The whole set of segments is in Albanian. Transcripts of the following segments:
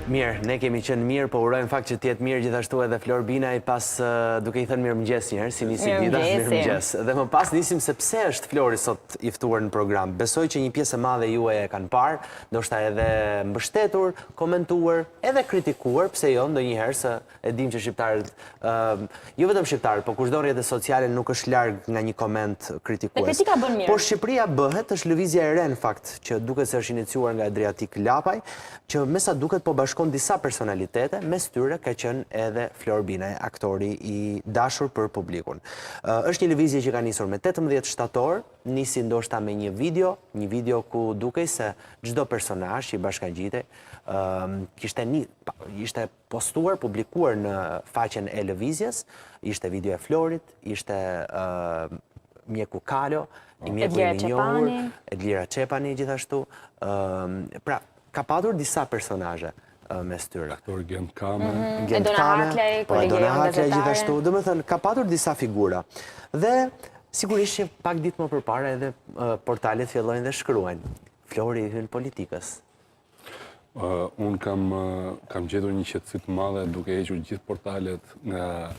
Mirë, ne kemi qenë mirë, po urojmë fakt që t'jetë mirë gjithashtu edhe Flor Binaj pas duke i thënë mirëmëngjes njëherë, si nisi dita, mirëmëngjes. Dhe më pas nisim se pse është Flori sot i ftuar në program. Besoj që një pjesë e madhe juaj e kanë parë, ndoshta edhe mbështetur, komentuar, edhe kritikuar, pse jo ndonjëherë se e dim që shqiptarët, jo vetëm shqiptarët, po kushdo rrjete sociale nuk është larg nga një koment kritikues. Kritika bën mirë. Por Shqipëria bëhet, është lëvizja e re në fakt, që duket se është iniciuar nga Adriatik Lapaj, që me sa duket po bashkon disa personalitete, mes tyre ka qenë edhe Flor Binaj, aktori i dashur për publikun. Është një lëvizje që ka nisur me 18 shtator, nisi ndoshta me një video ku dukej se çdo personazh që i bashkangjitej ishte postuar, publikuar në faqen e lëvizjes, ishte video e Florit, ishte mjeku Kalo, i mjeku i minjohur, Edlira Çepani gjithashtu. Pra, ka patur disa personazhe mes tyre. Aktor Gent Kame. Edona Haklej, kolegja gazetare. Gjithashtu, dhe më thënë, ka patur disa figura. Dhe sigurisht që pak ditë më përpara edhe portalet fillojnë dhe shkruajnë. Flori i hyn politikës. Unë kam gjetur një qetësi të madhe duke hequr gjithë portalet nga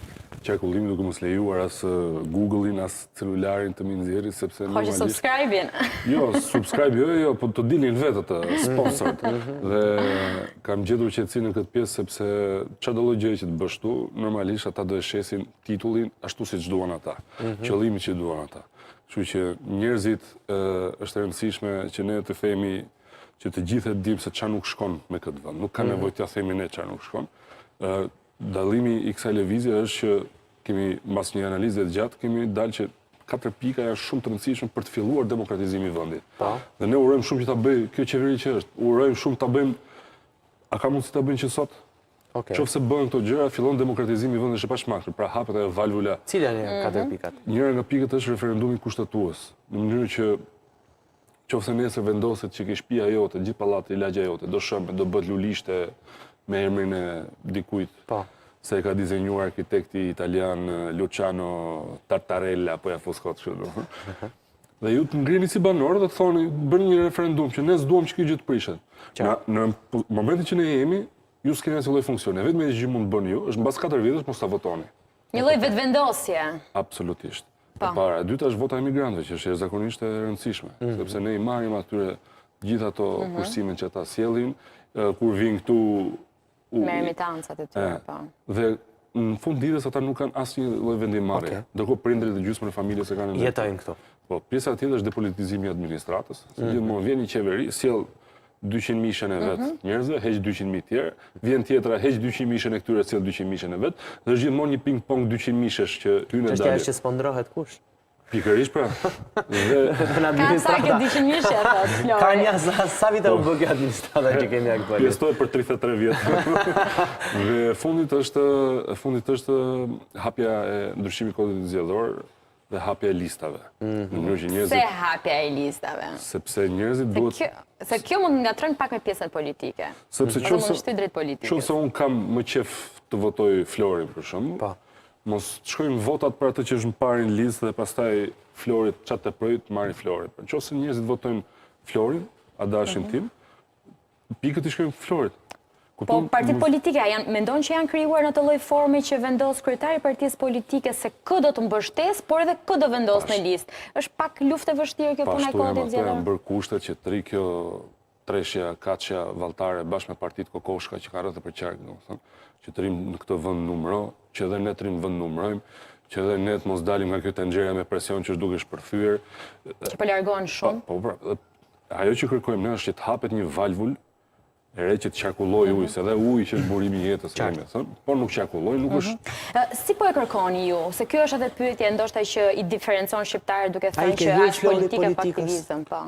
qarkullimi, duke mos lejuar as Google-in, as celularin të mi nxjerrit, sepse Hoqë subscribe-in. Jo, subscribe jo, po të dilin vetë të sponsored. Dhe kam gjetur qetësi në këtë pjesë sepse çdo lloj gjëje që të bësh tu, normalisht ata do e shesin titullin ashtu siç duan ata, qëllimin që duan ata. Kështu që njerëzit është e rëndësishme që ne të themi që të gjithë e dim se çfarë nuk shkon me këtë vend. Nuk ka nevojë t'ja themi ne çfarë nuk shkon. Dallimi i kësaj lëvizje është që kemi mbas një analize të gjatë kemi dalë që 4 pika janë shumë të rëndësishme për të filluar demokratizimin e vendit. Dhe ne urojmë shumë që ta bëjë kjo qeveri që është. Urojmë shumë ta bëjmë. A ka mundësi ta bëjnë që sot? Qofse bëhen këto gjëra, fillon demokratizimi i vendit është e pashmangshme. Pra hapet ajo valvula. Cilat janë 4 pikat? Njëra nga pikët është referendumi kushtetues, në mënyrë që qofse nesër vendoset që ke shtëpia jote, gjithë pallati i lagja jote, do shëmbe, do bëhet lulishte me emrin e dikujt. Se e ka dizenjuar arkitekti italian Luciano Tartarella, apo ja fuskot kështu. Dhe ju të ngrini si banorë dhe të thoni, bëni një referendum që ne s'duam që kjo gjë të prishet. Në momentin që ne jemi, ju s'keni asnjë lloj funksioni. Vetëm që mund të bëni ju, është mbas 4 vjetësh mos ta votoni. Një lloj vetvendosje. Absolutisht. E para, e dyta është vota e emigrantëve, që është zakonisht e rëndësishme, sepse ne i marrim atyre gjithë ato kursimet që ata sjellin, kur vinë këtu me emitancat e tyre, po. Dhe në fund ditës ata nuk kanë asnjë lloj vendimarrje. Ndërkohë prindërit dhe gjysmën e familjes e kanë jetojnë këtu. Po, pjesa tjetër është depolitizimi i administratës. Gjithmonë vjen një qeveri, sjell 200 mishën e vet njerëzve, heq 200 mijë tjerë, vjen tjetra, heq 200 mishën e këtyre, sjell 200 mishën e vet, dhe është gjithmonë një ping-pong 200 mishësh që hyn e dalin. Çështja është që s'pondrohet kush. Pikërisht pra. Ka sa këtë 200 mishë ata, Flori? Ka një sa vite u bë kjo administrata që kemi aktualisht. Pjestohet për 33 vjet. Dhe fundit është hapja e ndryshimit kodit zgjedhor dhe hapja e listave. Se hapja e listave? Sepse njerëzit duhet... Se kjo mund ngatron pak me pjesën politike. Sepse qofse unë kam më qef të votoj Florin, për shembull, mos të shkojmë votat për atë që është më parë në listë dhe pastaj Florit çat të projt marrin Florin. Nëse njerëzit votojnë Florin, adashin tim, pikët i shkojmë Florit. Po partitë politike mendon që janë krijuar në të lloj forme që vendos kryetari i partisë politike se kë do të mbështes, por edhe kë do vendos në listë. Është pak luftë e vështirë kjo puna e kodit zgjedhor. Janë bërë kushtet që të rri kjo treshja, kaçja valltare bashkë me partitë kokoshka që kanë rreth për qark, domethënë, që të rrim në këtë vend numëro, që edhe ne të rrim vend numërojmë, që edhe ne të mos dalim nga kjo tenxhere me presion që është duke shpërthyer. Që po largohen shumë. Po, ajo që kërkojmë ne është që të hapet një valvul e re që të qarkulloj ujë, se dhe ujë që është burimi i jetës, por nuk qarkulloj, nuk është... Si po e kërkoni ju? Se kjo është atë pyetje ndoshta që i diferencon shqiptarët duke thënë që është politike pa aktivizëm, po.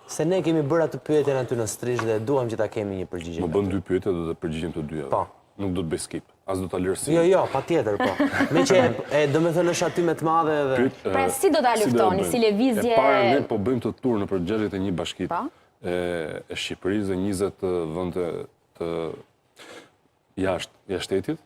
Se ne kemi bërë atë pyetjen aty në Strish dhe duam që ta kemi një përgjigje. Më bën 2 pyetje dhe të përgjigjem të dyja. Po. Nuk do të bëj skip, as do ta lërsi. Jo, patjetër, po. Me që domethënë është aty më të madhe dhe... Pra si do ta luftoni, si lëvizje... E para ne po bëjmë të turnë për 61 bashkitë e Shqipërisë dhe 20 vende të jashtë shtetit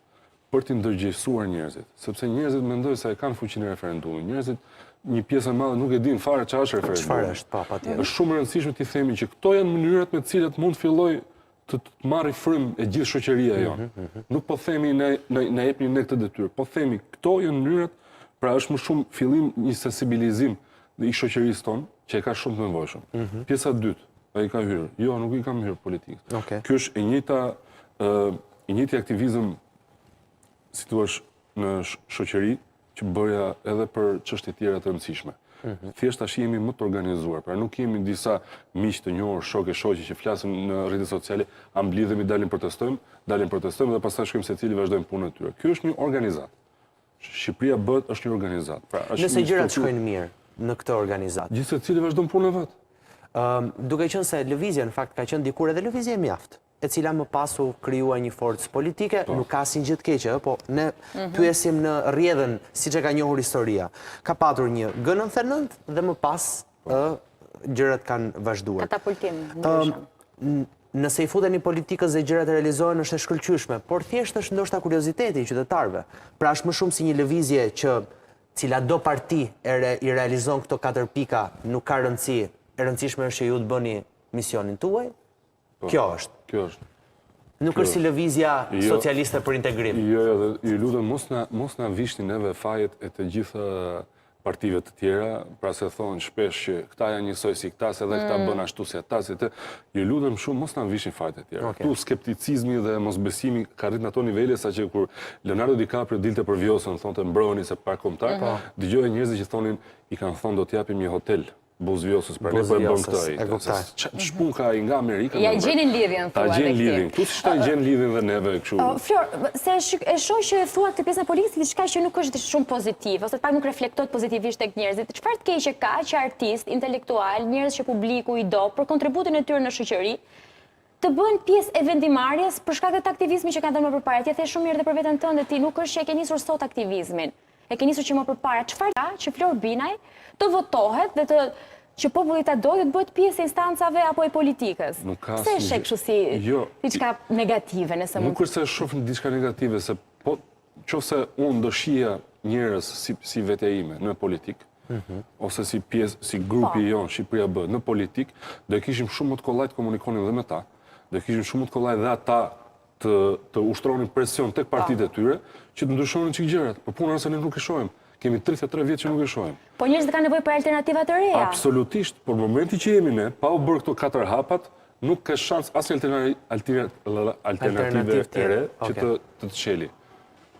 për të ndërgjegjësuar njerëzit, sepse njerëzit mendojnë se e kanë fuqinë e referendumit. Njerëzit një pjesë e madhe nuk e din fare çfarë është referendumi. Çfarë është, patjetër. Është shumë e rëndësishme t'i themi që këto janë mënyrat me të cilat mund të fillojë të marrë frym e gjithë shoqëria jonë. Nuk po themi na jepni ne këtë detyrë, po themi këto janë mënyrat, pra është më shumë fillim një sensibilizim i shoqërisë tonë, që e ka shumë të nevojshëm. Pjesa e dytë, ai ka hyrë. Jo, nuk i kam hyrë politikës. Ky është i njëjti aktivizëm, si thua, në shoqëri që bëja edhe për çështje tjera të rëndësishme. Thjesht tash jemi më të organizuar, pra nuk kemi disa miq të njohur, shokë e shoqe që flasin në rrjetet sociale, a mblidhemi, dalim protestojmë dhe pastaj shkojmë secili vazhdojmë punën e tyre. Ky është një organizat. Shqipëria bëhet është një organizat. Pra, nëse gjërat shkojnë mirë në këtë organizat. Gjithë secili vazhdon punën e vet. Duke qenë se lëvizja në fakt ka qenë dikur edhe lëvizje e mjaft, e cila më pasu krijuar një forcë politike, nuk ka asnjë gjë të keqe, po ne pyesim në rrjedhën siç e ka njohur historia. Ka patur një G99 dhe më pas gjërat kanë vazhduar. Katapultim. Nëse i futeni politikës dhe gjërat realizohen është e shkëlqyeshme, por thjesht është ndoshta kurioziteti i qytetarëve. Pra është më shumë si një lëvizje që cila do parti i realizon këto 4 pika, nuk ka rëndësi, e rëndësishme është që ju të bëni misionin tuaj. Kjo është. Nuk është si lëvizja socialiste për integrim. Jo, ju lutem mos na vishni neve fajet e të gjitha partive të tjera, pra se thonë shpesh që këta janë njësoj si këta, se dhe këta bën ashtu si ata, ju lutem shumë mos na vishni fajet e tjera. Tu skepticizmi dhe mosbesimi ka rrit në ato nivele, saqë kur Leonardo DiCaprio dilte për Vjosën, thonte mbrojeni se pa kombëtar, dëgjoj njerëz që thonin i kanë thonë do t'japim një hotel Buzvjosës, pra ne po e bëm këtë. Shpun ka nga Amerika. Ja gjenin lidhjen, thua. Ta gjenin lidhjen. Tu si ta gjenin lidhjen dhe neve kështu. Flor, se e shoh që thua këtë pjesën e politikës diçka që nuk është shumë pozitiv, ose pak nuk reflektohet pozitivisht tek njerëzit. Çfarë të keqe ka që artist, intelektual, njerëz që publiku i do për kontributin e tyre në shoqëri, të bëhen pjesë e vendimarrjes për shkak të aktivizmit që kanë dhënë më përpara. Ti the shumë mirë edhe për veten tënde, ti nuk është që e ke nisur sot aktivizmin. E ke nisur që më përpara. Çfarë ka që Flor Binaj të votohet dhe që populli ta dojë të bëhet pjesë e instancave apo e politikës? Pse e sheh kështu si diçka negative nëse mund? Nuk është se shoh diçka negative, se po nëse unë do shija njerëz si vetja ime në politikë, ose si pjesë, si grupi jon Shqipëria bëhet në politikë, do e kishim shumë më të kollaj të komunikonim dhe me ta, do e kishim shumë më të kollaj dhe ata të ushtronin presion tek partitë e tyre, që të ndryshonin çik gjërat. Por puna është se ne nuk e shohim. Kemi 33 vjet që nuk e shohim. Po njerëzit kanë nevojë për alternativa të reja. Absolutisht, por në momenti që jemi ne, pa u bërë këto 4 hapat, nuk ka shans asnjë alternative të re që të çeli.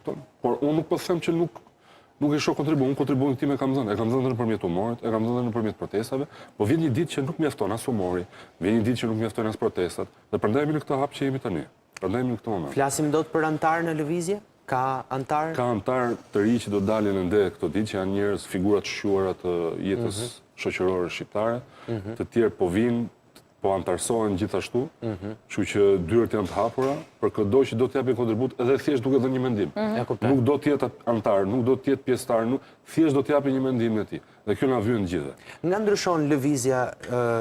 Por unë nuk po them që nuk e shoh kontributin, kontributin tim e kam dhënë. E kam dhënë nëpërmjet humorit, e kam dhënë nëpërmjet protestave, po vjen një ditë që nuk mjafton as humori, vjen një ditë që nuk mjafton as protestat, dhe prandaj jemi në këtë hap që jemi tani. Prandaj jemi në këtë moment. Flasim dot për antar në lëvizje? Ka antar? Ka antar të ri që do dalin në nde këto ditë, që janë njerëz figura të shquara të jetës shoqërore shqiptare, të tjerë po vinë, po antarsohen gjithashtu, kështu që dyert janë të hapura, për çdo që do të japin kontribut edhe thjesht duke dhënë një mendim. Nuk do të jetë antar, nuk do të jetë pjesëtar, thjesht do të japin një mendim në ti. Dhe kjo na vjen gjithë. Nga ndryshon lëvizja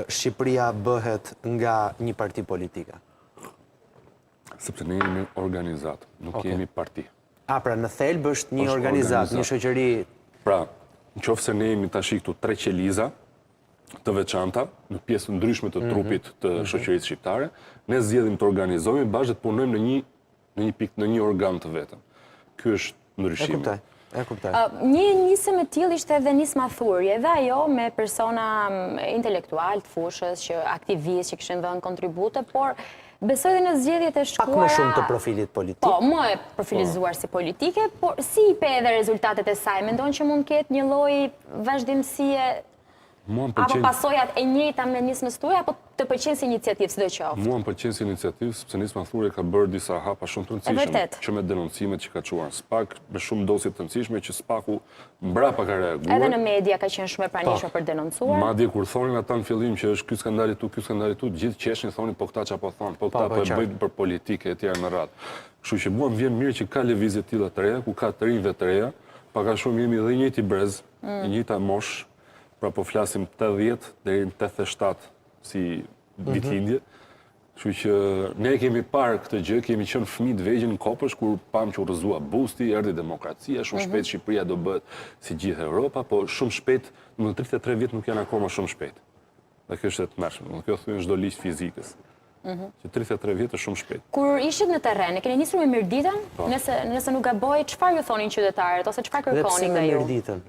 Shqipëria bëhet nga një parti politike? Sepse ne jemi organizat, nuk jemi parti. Pra në thelb është një organizat, një shoqëri. Pra, nëse ne jemi tash këtu 3 qeliza të veçanta në pjesë ndryshme të trupit të shoqërisë shqiptare, ne zgjedhim të organizohemi bashkë të punojmë në një organ të vetëm. Ky është ndryshimi. E kuptoj. Një nisëm e tillë ishte edhe nisma thurje, dhe ajo me persona intelektual të fushës, që aktivistë që kishin dhënë kontribute, por besoj dhe në zgjedhjet e shkuara... Pak më shumë të profilit politik. Po, më e profilizuar si politike, por si i pe edhe rezultatet e saj? Mendon që mund ketë një lloj vazhdimësie apo pasojat e njëjta me nismën tuaj, apo të pëlqen si iniciativë sidoqoftë? Mua më pëlqen si iniciativë, sepse nisma thurje ka bërë disa hapa shumë të rëndësishme, që me denoncimet që ka çuar SPAK, me shumë dosje të rëndësishme që SPAK-u mbrapa ka reaguar. Edhe në media ka qenë shumë e pranishme për denoncuar. Madje kur thonin ata në fillim që është ky skandali tu, gjithë qeshin thonin po këta çapo thon, po këta po e bëjnë për politikë etj në radhë. Kështu që mua më vjen mirë që ka lëvizje të tilla të reja, ku ka të rinjve të reja, pak a shumë jemi edhe i njëjti brez, i njëjta mosh. Pra po flasim 80 deri në 87 si vitlindje. Kështu që ne kemi parë këtë gjë, kemi qenë fëmijë të vegjël në Kopësh kur pam që u rrëzua busti, erdhi demokracia, shumë shpejt Shqipëria do bëhet si gjithë Europa, po shumë shpejt, në 33 vjet nuk janë akoma shumë shpejt. Dhe kjo është e tmerrshme, kjo thyen çdo ligj fizikës. Që 33 vjet është shumë shpejt. Kur ishit në terren, e keni nisur me mirditën? Nëse nuk gaboj, çfarë ju thonin qytetarët ose çfarë Dhe pse kërkonin me nga ju? mirditën?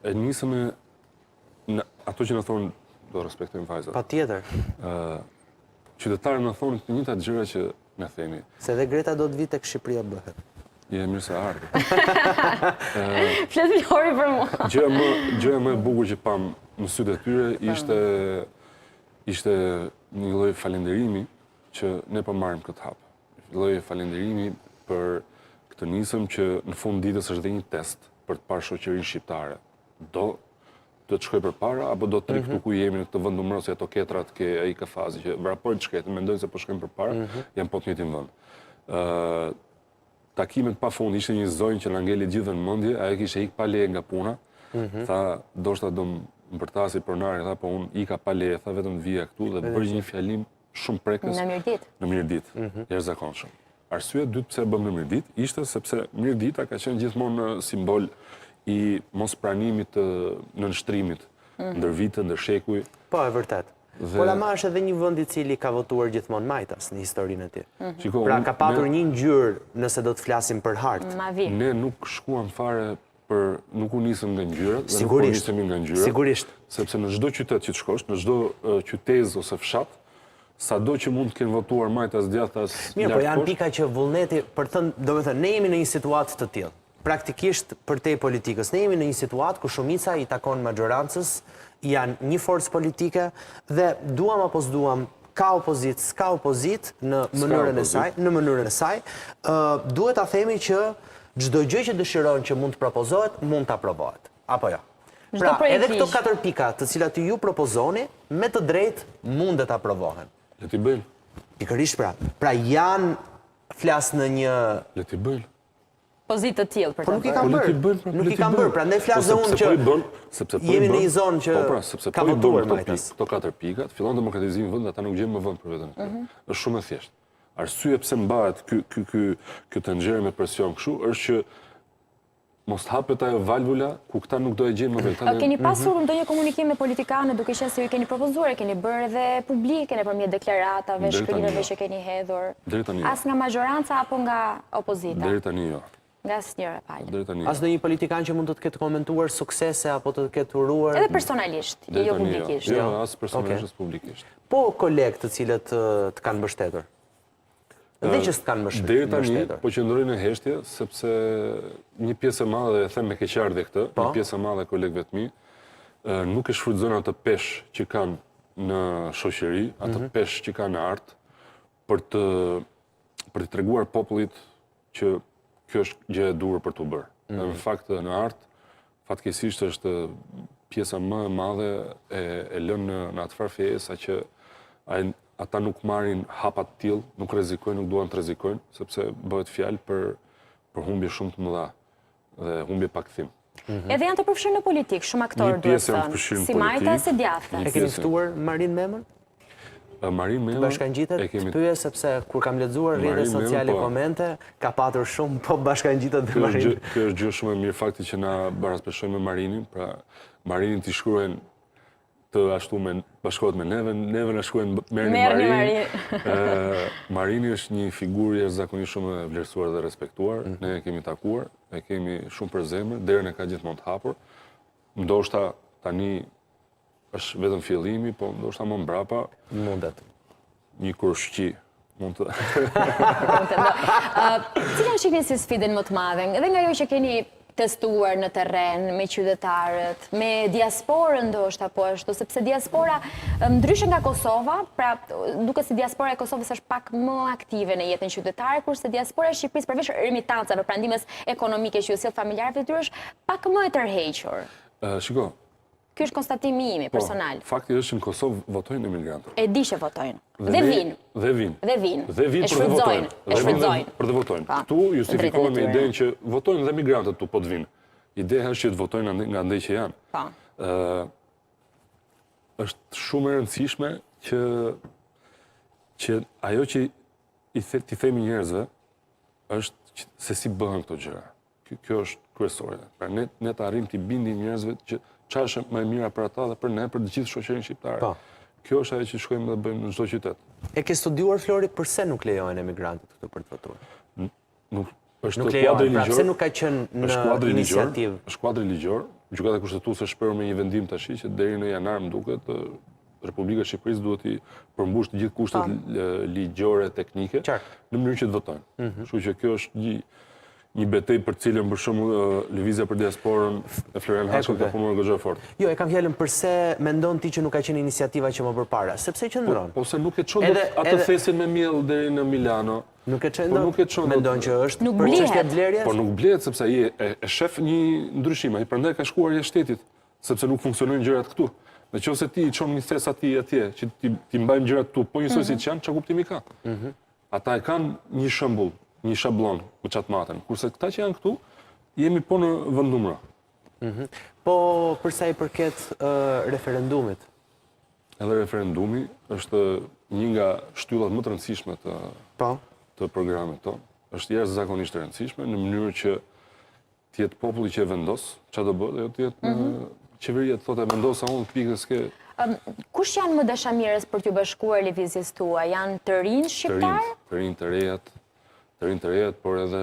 E nisëm me ato që na thonë do respektojmë vajzat. Patjetër. Qytetarët na thonë të njëjtat gjëra që na theni. Se dhe Greta do të vitë tek Shqipëria bëhet. Je mirë se ardhi. Flet Lori për mua. Gjëja më e bukur që pam në sytë e tyre ishte një lloj falënderimi që ne po marrim këtë hap. Një lloj falënderimi për këtë nisëm që në fund ditës është dhe një test për të parë shoqërinë shqiptare. Do të shkoj përpara apo do të rikëtu ku jemi në këtë vend numëro se ato ketrat ke ai ka fazi që vrapojnë shkretën, mendojnë se po shkojmë përpara, janë po të njëjtin vend. Takimet pa fund ishte një zonjë që na ngeli gjithë në mendje, ajo kishte ik pa leje nga puna. Tha, ndoshta do më përtasi pronari, tha, po unë ika pa leje, tha vetëm vija këtu dhe bëri një fjalim shumë prekës. Në Mirdit. Në Mirdit, jashtëzakonshëm. Arsyeja dytë pse bëm në Mirdit ishte sepse Mirdita ka qenë gjithmonë simbol i mos pranimit të nënshtrimit ndër vite, ndër shekuj. Po, e vërtet. Por ama është edhe një vend i cili ka votuar gjithmonë majtas në historinë e tij. Pra ka patur një ngjyrë nëse do të flasim për hartë. Ma vi. Ne nuk shkuam fare nuk u nisëm nga ngjyrat dhe nuk u Sigurisht. nisëm nga ngjyrat. Sigurisht. Sepse në çdo qytet që të shkosh, në çdo qytet ose fshat, sado që mund të kenë votuar majtas djathtas. Mirë, po janë pika që vullneti, për të thënë, domethënë, ne jemi në një situatë të tillë. Praktikisht përtej politikës, ne jemi në një situatë ku shumica i takon majorancës, janë një forcë politike dhe duam apo s'duam, ka opozit, s'ka opozit në mënyrën e saj, duhet ta themi që çdo gjë që dëshiron që mund të propozohet, mund të aprovohet. Apo jo? Pra, edhe këto 4 pika të cilat ju propozoni, me të drejtë mundet aprovohen. Le t'i bëjnë. Pikërisht pra. Pra janë flas në një Le t'i bëjnë. Pozitë të tillë për Po të nuk i bërë. kam bërë. Nuk i kam bërë, prandaj flas unë që jemi në një zonë që ka votuar majtas. Këto 4 pikat, fillon demokratizimi i vendit, ata nuk gjejnë më vend për veten e tyre. Është shumë e thjeshtë. Arsyeja pse mbahet ky tenxher me presion kështu është që mos hapet ajo valvula ku këta nuk do e gjejnë më vetë. Keni pasur ndonjë komunikim me politikanë duke qenë se ju keni propozuar, keni bërë edhe publike nëpërmjet deklaratave, shkrimeve që keni hedhur. As nga majoranca apo nga opozita? Deri tani jo. Nga asnjëra palë. Deri tani. As ndonjë politikan që mund të ketë komentuar suksese apo të ketë uruar. Edhe personalisht, jo publikisht. Jo, as personalisht, publikisht. Po kolegë të cilët të kanë mbështetur. Dhe që s'kanë mbështetur. Deri tani po qëndrojnë në heshtje sepse një pjesë e madhe, e them me keqardhje këtë, një pjesë e madhe e kolegëve të mi, nuk e shfrytëzojnë atë peshë që kanë në shoqëri, atë peshë që kanë në art për të treguar popullit që kjo është gjë e duhur për t'u bërë. Në fakt në art, fatkeqësisht është pjesa më e madhe e lënë në atë farë sa që ata nuk marrin hapa të tillë, nuk rrezikojnë, nuk duan të rrezikojnë, sepse bëhet fjalë për humbje shumë të mëdha dhe humbje pa kthim. Edhe janë të përfshirë në politikë, shumë aktorë duhet thënë, si Majta si djathtas. E keni ftuar Marin Memën? Marin Memën bashkangjitet, pyes sepse kur kam lexuar rrjetet sociale komente, ka patur shumë po bashkangjitet me Marin. Kjo është gjë shumë e mirë fakti që na bashkëpunojmë me Marinin, pra Marinin t'i shkruajnë të ashtu bashkohet me neve, neve na shkruajnë merrni Marin. Marini është një figurë jashtëzakonisht shumë e vlerësuar dhe respektuar. Ne e kemi takuar, e kemi shumë për zemër, derën e ka gjithmonë të hapur. Ndoshta tani është vetëm fillimi, po ndoshta më mbrapa mundet. Një krushqi mund të. Cilën shihni si sfidën më të madhe? Edhe nga jo që keni testuar në terren, me qytetarët, me diasporën ndoshta po ashtu, sepse diaspora, ndryshe nga Kosova, pra duke si diaspora e Kosovës është pak më aktive në jetën qytetare, kurse diaspora e Shqipërisë përveç remitancave, pra ndihmës ekonomike që ju sjell familjarëve të tyre është pak më e tërhequr. Shiko. Ky është konstatimi imi personal. Fakti është që në Kosovë votojnë emigrantët. E di që votojnë. Dhe vinë. Dhe vinë. Dhe vinë. Dhe vinë për të votojnë. E shfrytëzojnë. Për të votojnë. Këtu justifikohen me idenë që votojnë dhe emigrantët tu po të vinë. Ideja është që të votojnë nga ndaj që janë. Është shumë e rëndësishme që ajo që t'i themi njerëzve është se si bëhen këto gjëra. Kjo është kryesore. Pra ne të arrim t'i bindim njerëzve që çfarë është më e mira për ata dhe për ne, për të gjithë shoqërinë shqiptare. kjo është ajo që shkojmë dhe bëjmë në çdo qytet. E ke studiuar, Flori, përse nuk lejohen emigrantët këtu për të votuar? Nuk është Nuk kuadri lejohen, pra ligjor. pse nuk ka qenë në iniciativë? Është kuadri ligjor. Gjykata kushtetuese shpreh me një vendim tash që deri në janar më duket Republika e Shqipërisë duhet i përmbush të gjithë kushtet ligjore teknike në mënyrë që të votojnë. Kështu që kjo është një betejë për cilën për shembull Lëvizja për Diasporën e Florian Hashut ka punuar goxha fort. Jo, e kam fjalën përse mendon ti që nuk ka qenë iniciativa që më përpara? Sepse qëndron. Po se nuk e çon atë thesin me miell deri në Milano. Nuk e çon. Nuk e çon. Mendon që është Nuk për çështje blihet. blerjes? Po nuk blehet sepse ai e shef një ndryshim, ai prandaj ka shkuar jashtë shtetit, sepse nuk funksionojnë gjërat këtu. Nëse ti i çon një thes atje që ti mbajmë gjërat këtu, po njësoj siç janë, çfarë kuptimi ka? Ata e kanë një shembull, një shablon për çat matën, kurse këta që janë këtu jemi po në vendumra. Po për sa i përket referendumit. Edhe referendumi është një nga shtyllat më të rëndësishme të programit tonë. Është jashtëzakonisht e rëndësishme në mënyrë që të jetë populli që e vendos çfarë do bëhet, jo të jetë qeveria të thotë e vendosa unë pikës ke. Kush janë më dashamirës për t'ju bashkuar lëvizjes tuaj? Janë të rinj shqiptar? Të rinj të rejat, por edhe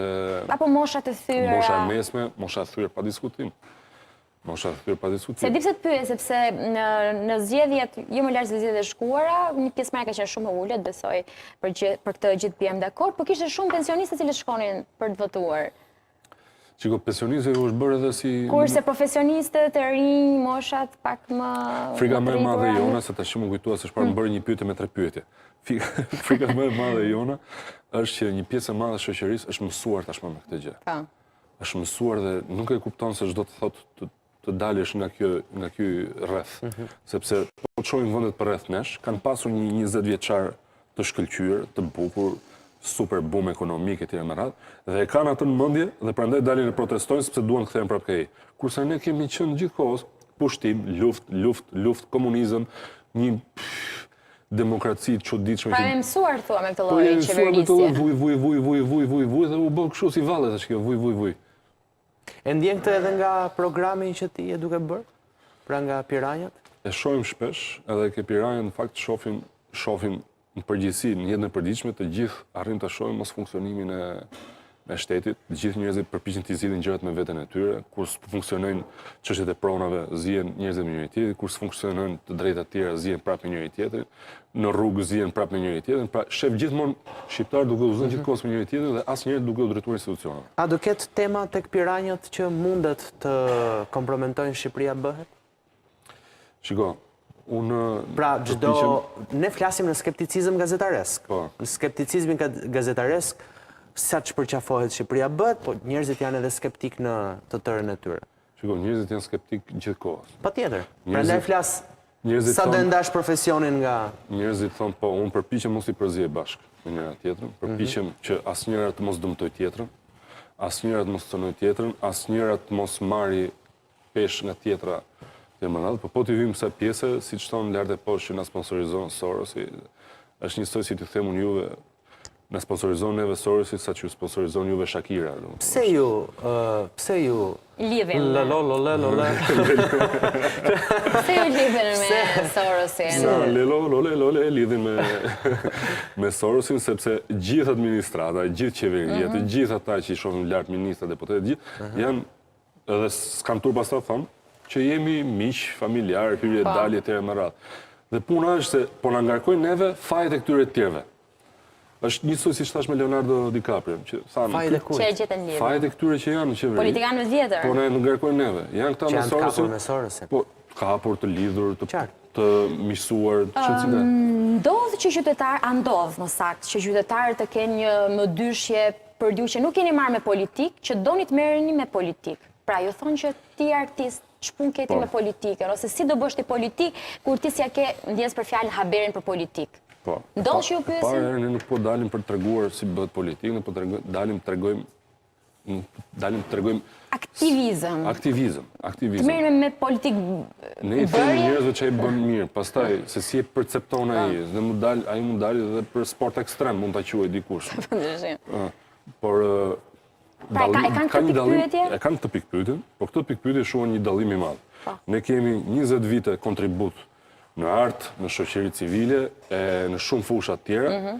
apo moshat e thyra? mosha e mesme, mosha e thyer pa diskutim. Se di pse të pyet, sepse në zgjedhjet, jo më lart se zgjedhjet e shkuara, një pjesëmarrë ka qenë shumë e ulët, besoj, për këtë gjithë bëjmë dakord, por kishte shumë pensionistë që shkonin për të votuar. Çiko pensionistëve është bërë edhe si Kurse profesionistët e rinj, moshat pak më frika më e madhe jona, se tash më kujtoa se shpara më bërë një pyetje me 3 pyetje. Frika më e madhe jona është që një pjesë e madhe e shoqërisë është mësuar tashmë me këtë gjë. Është mësuar dhe nuk e kupton se çdo të thotë të dalësh nga ky rreth, sepse po çojmë vendet për rreth nesh, kanë pasur një 20 vjeçar të shkëlqyer, të bukur, super boom ekonomik e tjera me radhë, dhe e kanë atë në mendje dhe prandaj dalin e protestojnë sepse duan të kthehen prapë këtij. Kurse ne kemi qenë gjithkohës pushtim, luftë, komunizëm, një demokraci të çuditshme. Pra e mësuar thua me këtë lloj qeverisje. Vuj dhe u bë kështu si valle tash kjo vuj. E ndjen këtë edhe nga programi që ti e duke bërë? Pra nga Piranjat? E shohim shpesh, edhe ke Piranjat në fakt shohim në përgjithësi, në jetën e përditshme, të gjithë arrin ta shohin mos funksionimin e shtetit, të gjithë njerëzit përpiqen të zgjidhin gjërat me veten e tyre, kur funksionojnë çështjet e pronave, zihen njerëzit me njëri tjetrin, kur funksionojnë të drejtat e tjera, zihen prapë me njëri tjetrin, në rrugë zihen prapë me njëri tjetrin, pra shef gjithmonë shqiptar duke u zënë gjithkohës me njëri tjetrin dhe asnjëherë duke u drejtuar institucioneve. A do ketë tema tek Piranjat që mundet të kompromentojnë Shqipëria bëhet? Shiko, pra ne flasim në skepticizëm gazetaresk. Në skepticizmin gazetaresk, sa që përqafohet Shqipëria bëhet, po njerëzit janë edhe skeptik në të tërën e tyre. Shiko, njerëzit janë skeptik gjithkohës. Patjetër. Prandaj flas sa do ndash profesionin nga... Njerëzit thonë, po, unë përpiqem mos i përzije bashkë me njëra tjetrën, përpiqem që asnjëra të mos dëmtoj tjetrën, asnjëra të mos cënoj tjetrën, asnjëra të mos marri pesh nga tjetra. Po t'i vim sa pjesë, si që thonë lart e poshtë që na sponsorizon Sorosi, është njësoj si t'i them unë juve, na sponsorizon neve Sorosi sa që sponsorizon juve Shakira. Pse ju... Lidhin. Lololololole. Pse ju lidhin me Sorosin? Lolololole lidhin me Sorosin, sepse gjithë administrata, gjithë qeveria, të gjithë ata që i shohim lart ministrat, deputetët, gjithë, janë, edhe s'kam tur pas ta thonë, që jemi miq, familjar, hyrje, dalje, tjera më radhë. Dhe puna është se, po na ngarkojnë neve fajet e këtyre tjerëve. Është njësoj si thash me Leonardo DiCaprio, që thamë, fajet e këtyre që janë në qeveri. Politikanëve vjetër. Po na ngarkojnë neve. Janë këta me Sorosin. Po, kapur, të lidhur, të miqësuar, çfarë? Ndodh që ndodh më saktë, që qytetarët të kenë një mëdyshje për ju që nuk keni marrë me politik, që doni të merreni me politik. Pra, ju thonë që ti artist, shpun keti me politikën, ose si do bësh ti politik, kur ti s'ja ke ndjes për fjalën haberin për politik. Po. Ndodh që ju pyesin? Parë ne nuk po dalim për të treguar si bëhet politikë, ne po dalim të tregojmë aktivizëm. Të merrem me politikë bërje. Ne i themi njerëzve që ai bën mirë, pastaj se si e percepton ai, ai mund dalë edhe për sport ekstrem, mund ta quajë dikush. Por pra e kanë këtë pikpyetje? E kanë këtë pikpyetje, por këtë pikpyetje shuan një dallim i madh. Ne kemi 20 vite kontribut në art, në shoqëri civile, në shumë fusha tjera,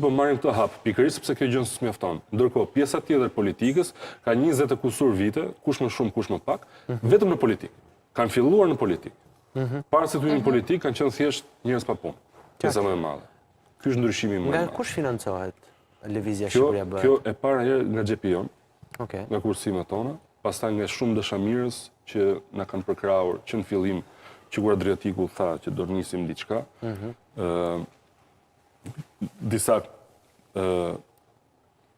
po marrin këtë hap, pikërisht sepse kjo gjë s'mjafton. Ndërkohë, pjesa tjetër politikës ka 20 e kusur vite, kush më shumë, kush më pak, vetëm në politikë. Kanë filluar në politikë. Para se të hyjnë në politikë, kanë qenë thjesht njerëz pa punë. Pjesa më e madhe. Ky është ndryshimi më i madh. Nga kush financohet lëvizja Shqipëria Bëhet? Kjo e para herë nga xhepi jon, Okej. nga kursimet tona, pastaj nga shumë dëshamirës që na kanë përkrahur që në fillim që kur Adriatiku tha që do nisim diçka, disa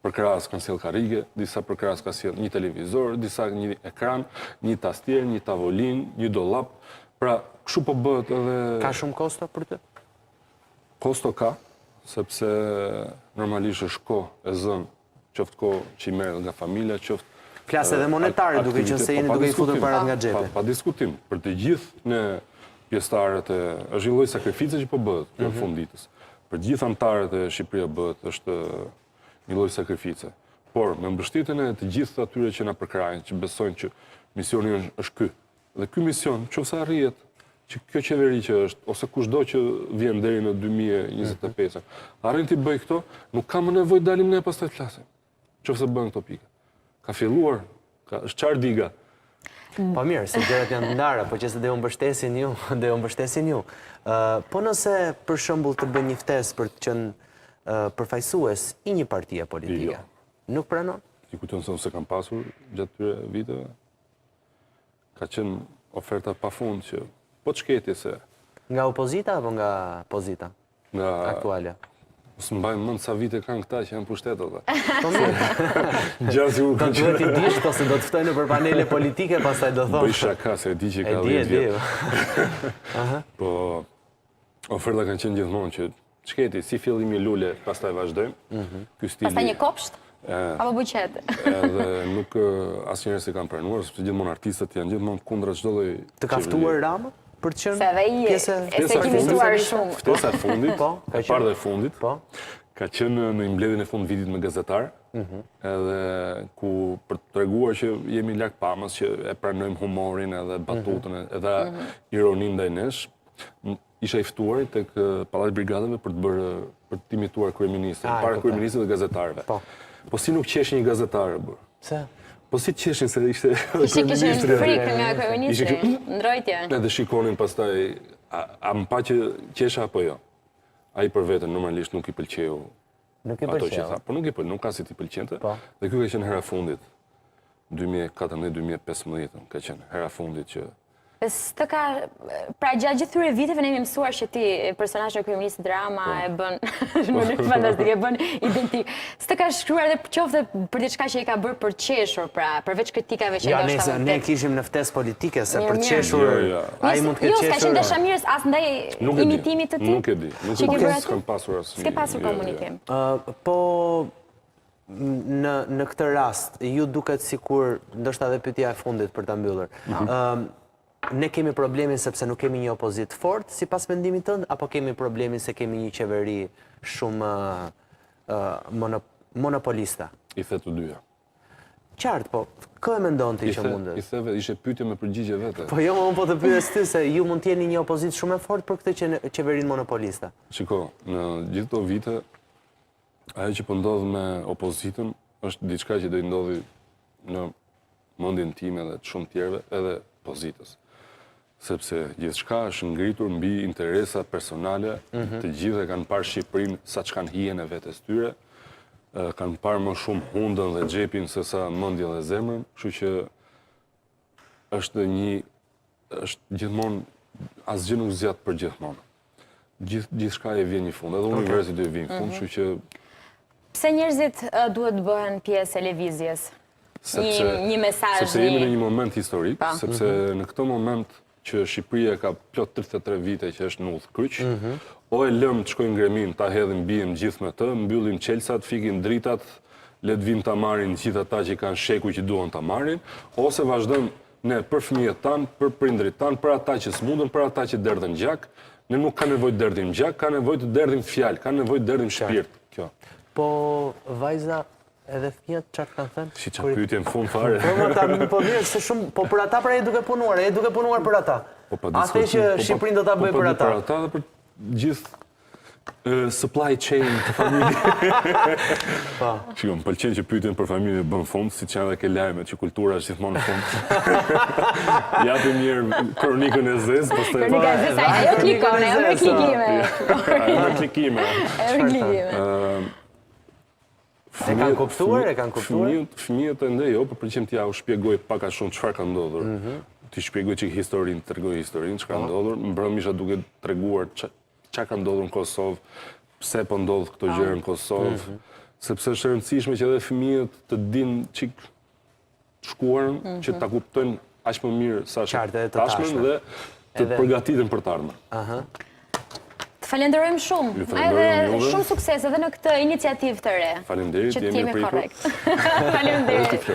përkrahas kanë sjell karrige, disa përkrahas kanë sjell një televizor, disa një ekran, një tastier, një tavolinë, një dollap. Pra, kështu po bëhet edhe... Ka shumë kosto për të? Kosto ka, sepse normalisht është kohë e zënë, qoftë kohë që i merret nga familja, qoftë... Flasë edhe monetare, duke qenë se jeni duke i futur parat nga xhepi. Pa diskutim, për të gjithë në pjesëtarët është një lloj sakrifice që po bëhet në fund ditës. Për gjithë anëtarët e Shqipëria Bëhet është një lloj sakrifice. Por me mbështetjen e të gjithë atyre që na përkrahin, që besojnë që misioni është ky. Dhe ky mision, nëse arrihet, që kjo qeveri që është, ose kushdo që vjen deri në 2025, arrin të bëj këto, nuk ka më nevojë dalim ne pastaj të flasim. Nëse bën këto pika. Ka filluar, është qarë diga. Po mirë, se gjërat janë të ndara, po që se dhe unë mbështesin ju. Po nëse për shembull të bën një ftesë për të qenë përfaqësues i një partie politike, nuk pranon? Ti kujton se unë kam pasur gjatë këtyre viteve? Ka qenë oferta pafund që po të shketi se... Nga opozita apo nga pozita nga aktuale? Së mbajmë mend sa vite kanë këta që janë pushtetë ata. Po mirë. Gjatë sigur Do kanë duhet i dish ose do të ftojnë për panele politike, pastaj do thonë. bëj shaka se e di që ka 10 vjet. Po oferta kanë qenë gjithmonë që shketi si fillimi lule, pastaj vazhdojmë. Ky stili. Pastaj një kopsht? Apo buqet? Edhe nuk asnjëherë se kanë pranuar, sepse gjithmonë artistët janë gjithmonë kundra çdo lloj. Të ka ftuar Rama për të qenë Se dhe i e se kemi ftuar shumë. Ftesa e fundit, Po, ka e parë dhe e fundit, Po. ka qenë në mbledhjen e fund vitit me gazetar, edhe ku për të treguar që jemi larg pamës, që e pranojmë humorin edhe batutën edhe ironinë ndaj nesh, isha i ftuar tek Pallati i Brigadave për të imituar kryeministin, para kryeministit dhe gazetarëve. Po si nuk qesh një gazetar, bër. Pse? Po si të qeshin se ishte Kishin frikë nga kryeministri, ndrojtje. Edhe shikonin pastaj, a më pa që qesha apo jo? Ai për veten normalisht nuk i pëlqeu Nuk i ato që pëlqeu. tha. Po nuk i pëlqeu, nuk ka si t'i pëlqente. Po. Dhe ky ka qenë hera fundit. 2014-2015 ka qenë hera fundit që... S'të ka, pra gjatë gjithë këtyre viteve ne kemi mësuar që ti personazhi i kryeministit Rama e bën në mënyrë fantastike, e bën identik. S'të ka shkruar edhe qoftë për diçka që i ka bërë për qeshur, pra përveç kritikave që ndoshta. Ja, ne kishim në ftesë politike se për Mirë. qeshur ai mund të ketë Jo, s'ka qeshur. qenë dashamirës as ndaj imitimit të tij. Nuk e di. Nuk Që e ke di. bërë aty? S'kam pasur asnjë. S'ke pasur komunikim. Po në këtë rast ju duket sikur ndoshta edhe pyetja e fundit për ta mbyllur. Ne kemi problemin sepse nuk kemi një opozit fort, sipas mendimit tënd, apo kemi problemin se kemi një qeveri shumë monopolista? I the të dyja. Qartë, po, kë e mendon ti që mundet? I the ishe pyetje me përgjigje vete. Po jo, unë po të pyes ty se ju mund t'jeni një opozit shumë e fort për këtë qeverin monopolista. Shiko, në gjithë këto vite, ajo që po ndodh me opozitën është diçka që do i ndodhi në mendjen time dhe të shumë tjerëve, edhe pozitës. Sepse gjithçka është ngritur mbi interesa personale, të gjithë e kanë parë Shqipërinë sa ç'kan hijen e vetes tyre, kanë parë më shumë hundën dhe xhepin se sa mendjen dhe zemrën, kështu që është gjithmonë asgjë nuk zgjat për gjithmonë. Gjithçka e vjen një fund, edhe universi do të vijë në fund, kështu që Pse njerëzit duhet të bëhen pjesë e lëvizjes? Një mesazh. Sepse jemi në një moment historik, sepse në këtë moment që Shqipëria ka plot 33 vite që është në udhë kryq, o e lëmë të shkojnë gremin, ta hedhim bijim gjithë me të, mbyllim qelsat, fikim dritat, le të vim ta marrin gjithë ata që kanë sheku që duan ta marrin, ose vazhdojmë ne për fëmijët tanë, për prindrit tanë, për ata që s'mundën, për ata që derdhen gjak, ne nuk ka nevojë të derdhim gjak, ka nevojë të derdhim fjalë, ka nevojë të derdhim shpirt. Kjo. Po vajza edhe fëmijët çfarë kanë thënë? Si çfarë pyetje në fund fare. Po mirë, se shumë, po për ata pra e duke punuar për ata. pa Atë që Shqipërinë do ta bëjë për ata. Për ata dhe për gjithë supply chain të familje. Shiko, më pëlqen që pyetjen për familje bën fund, siç janë edhe ke lajmet që kultura është gjithmonë në fund. Japi mirë kronikën e zezë, pastaj Kronika e zezë, ajo klikon, ajo me klikime. ajo me klikime. Ajo me klikime. E kanë kuptuar, Fëmijët e ndë jo, për pëlqem t'ja u shpjegoj pak a shumë çfarë ka ndodhur. Ti shpjegoj që historinë, tregoj historinë, çka ka ndodhur, mbrëm isha duke treguar çka ka ndodhur në Kosovë, pse po ndodh këto gjëra në Kosovë, sepse është e rëndësishme që edhe fëmijët të dinë çik shkuarën, që ta kuptojnë aq më mirë sa tashmen dhe të përgatiten për të ardhmen. Të falenderojmë shumë. Edhe shumë sukses edhe në këtë iniciativë të re. Faleminderit, që jemi t'jemi pritur. korrekt. Faleminderit.